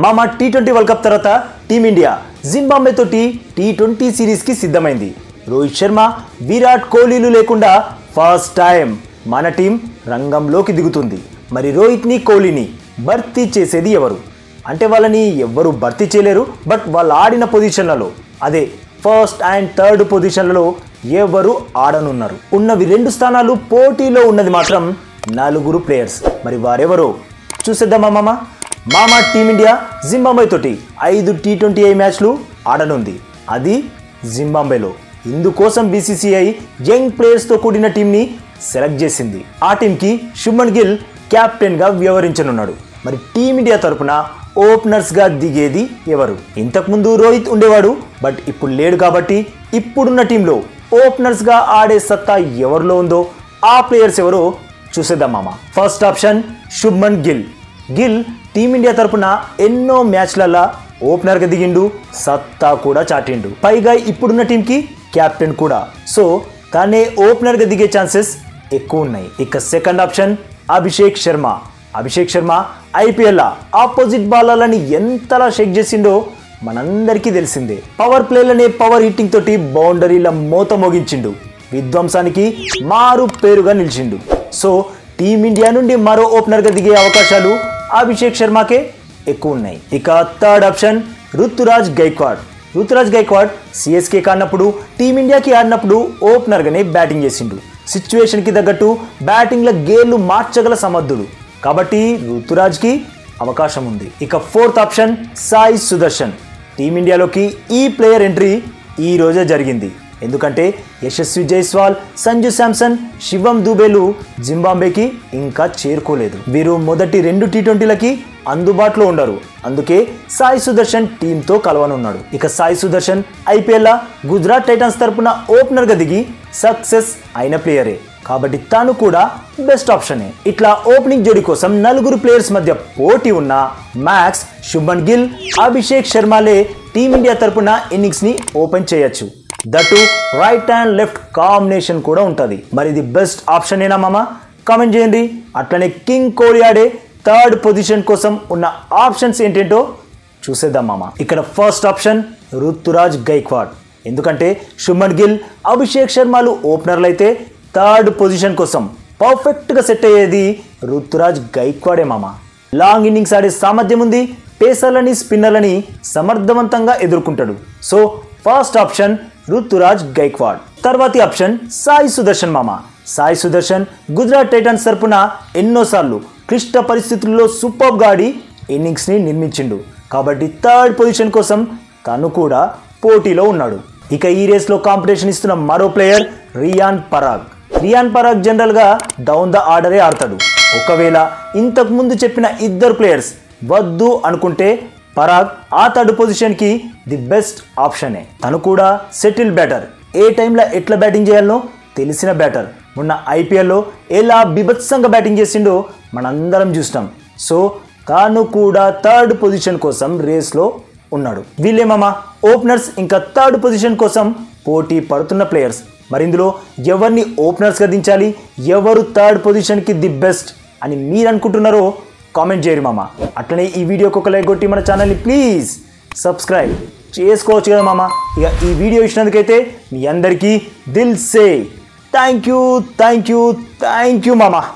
మామ T20 world cup తర్వాత team India Zimbabwe తోటి టీ20 సిరీస్కి సిద్ధమైంది. రోహిత్ శర్మ, విరాట్ కోహ్లీలు లేకుండా ఫస్ట్ టైం మన టీం రంగంలోకి దిగుతుంది. మరి రోహిత్ని, కోహ్లీని భర్తీ చేసేది ఎవరు అంటే వాళ్ళని ఎవ్వరు భర్తీ చేయలేరు. బట్ వాళ్ళు ఆడిన పొజిషన్లలో, అదే ఫస్ట్ అండ్ థర్డ్ పొజిషన్లలో ఎవరు ఆడనున్నారు. ఉన్నవి 2 స్థానాలు, పోటీలో ఉన్నది మాత్రం 4 ప్లేయర్స్. మరి వారెవరో చూసేద్దామా మామ. టీమిండియా జింబాబ్వే తోటి 5 టీ20 మ్యాచ్లు ఆడనుంది, అది జింబాబ్వేలో. ఇందుకోసం బీసీసీఐ యంగ్ ప్లేయర్స్తో కూడిన టీంని సెలెక్ట్ చేసింది. ఆ టీంకి శుభ్మన్ గిల్ కెప్టెన్గా వ్యవహరించనున్నాడు. మరి టీమిండియా తరపున ఓపెనర్స్గా దిగేది ఎవరు? ఇంతకుముందు రోహిత్ ఉండేవాడు, బట్ ఇప్పుడు లేడు. కాబట్టి ఇప్పుడున్న టీంలో ఓపెనర్స్గా ఆడే సత్తా ఎవరిలో ఉందో ఆ ప్లేయర్స్ ఎవరో చూసేద్దాం మామ. First option Shubman Gill. Gill team India తరపున ఎన్నో మ్యాచ్లల్లా ఓపెనర్గా దిగిండు, సత్తా కూడా చాటిండు. పైగా ఇప్పుడున్న టీంకి కెప్టెన్ కూడా. సో తానే ఓపెనర్గా దిగే ఛాన్సెస్ ఎక్కువ ఉన్నాయి. ఇక second option Abhishek Sharma. Abhishek Sharma IPL opposite బాలర్లని ఎంతలా షేక్ చేసిండో మనందరికీ తెలిసిందే. పవర్ ప్లేలనే పవర్ హిట్టింగ్ తోటి బౌండరీల మోత మోగించిండు, విధ్వంసానికి మారు పేరుగా నిలిచిండు. సో టీమిండియా నుండి మరో ఓపెనర్గా దిగే అవకాశాలు అభిషేక్ శర్మకే ఎక్కువ ఉన్నాయి. ఇక third option Ruturaj Gaikwad. Ruturaj Gaikwad CSK ఆడినప్పుడు, టీమిండియాకి ఆడినప్పుడు ఓపెనర్గానే బ్యాటింగ్ చేసిండు. సిచ్యువేషన్కి తగ్గట్టు బ్యాటింగ్ల గేర్లు మార్చగల సమర్థుడు, కాబట్టి రుతురాజ్కి అవకాశం ఉంది. ఇక ఫోర్త్ ఆప్షన్ సాయి సుదర్శన్. టీమిండియాలోకి ఈ ప్లేయర్ ఎంట్రీ ఈ రోజే జరిగింది. ఎందుకంటే యశస్వి జైస్వాల్, సంజు శాంసన్, శివం దుబేలు జింబాబ్వేకి ఇంకా చేరుకోలేదు. వీరు మొదటి 2 టీ20లకి అందుబాటులో ఉండరు. అందుకే సాయి సుదర్శన్ టీంతో కలవనున్నాడు. ఇక సాయి సుదర్శన్ ఐపీఎల్ గుజరాత్ టైటన్స్ తరపున ఓపెనర్గా దిగి సక్సెస్ అయిన ప్లేయరే, కాబట్టి తాను కూడా బెస్ట్ ఆప్షనే. ఇట్లా ఓపెనింగ్ జోడీ కోసం 4 ప్లేయర్స్ మధ్య పోటీ ఉన్న మ్యాక్స్ శుభ్మన్ గిల్, అభిషేక్ శర్మలే టీమిండియా తరపున ఇన్నింగ్స్ ని ఓపెన్ చేయొచ్చు. That right and left combination కూడా ఉంటుంది. మరి ఇది బెస్ట్ ఆప్షన్ ఏనా మామ? కామెంట్ చేయండి. అట్లనే కింగ్ కోహ్లీ ఆడే థర్డ్ పొజిషన్ కోసం ఉన్న ఆప్షన్స్ ఏంటేంటో చూసేద్దాం మామ. ఇక్కడ ఫస్ట్ ఆప్షన్ రుతురాజ్ గైక్వాడ్. ఎందుకంటే శుభ్మన్ గిల్, అభిషేక్ శర్మలు ఓపెనర్లు అయితే థర్డ్ పొజిషన్ కోసం పర్ఫెక్ట్గా సెట్ అయ్యేది రుతురాజ్ గైక్వాడే మామ. లాంగ్ ఇన్నింగ్స్ ఆడే సామర్థ్యం ఉంది, పేసర్లని స్పిన్నర్లని సమర్థవంతంగా ఎదుర్కొంటాడు. So first option Ruturaj Gaikwad. తర్వాతి ఆప్షన్ సాయి సుదర్శన్ మామ. సాయి సుదర్శన్ గుజరాత్ టైటన్స్ తరపున ఎన్నోసార్లు క్లిష్ట పరిస్థితుల్లో సూపర్గా ఆడి ఇన్నింగ్స్ని నిర్మించిండు, కాబట్టి థర్డ్ పొజిషన్ కోసం తను కూడా పోటీలో ఉన్నాడు. ఇక ఈ రేస్లో కాంపిటీషన్ ఇస్తున్న మరో ప్లేయర్ రియాన్ పరాగ్. రియాన్ పరాగ్ జనరల్గా డౌన్ ద ఆర్డరే ఆడతాడు. ఒకవేళ ఇంతకుముందు చెప్పిన 2 ప్లేయర్స్ వద్దు అనుకుంటే పరాగ్ ఆ థర్డ్ పొజిషన్కి ది బెస్ట్ ఆప్షనే. తను కూడా సెటిల్ బ్యాటర్, ఏ టైంలో ఎట్లా బ్యాటింగ్ చేయాలనో తెలిసిన బ్యాటర్. మొన్న ఐపీఎల్లో ఎలా బిభత్సంగా బ్యాటింగ్ చేసిండో మనందరం చూసినాం. సో తాను కూడా థర్డ్ పొజిషన్ కోసం రేస్లో ఉన్నాడు. వీళ్ళేమమ్మా ఓపెనర్స్ ఇంకా థర్డ్ పొజిషన్ కోసం పోటీ పడుతున్న ప్లేయర్స్. మరి ఇందులో ఎవరిని ఓపెనర్స్గా దించాలి, ఎవరు థర్డ్ పొజిషన్కి ది బెస్ట్ అని మీరు అనుకుంటున్నారో కామెంట్ చేయరు మామ. అట్లనే ఈ వీడియోకి ఒక లైక్ కొట్టి మన ఛానల్ని ప్లీజ్ సబ్స్క్రైబ్ చేసుకోవచ్చు కదా మామ. ఇక ఈ వీడియో ఇచ్చినందుకైతే మీ అందరికీ దిల్ సే థ్యాంక్ యూ మామ.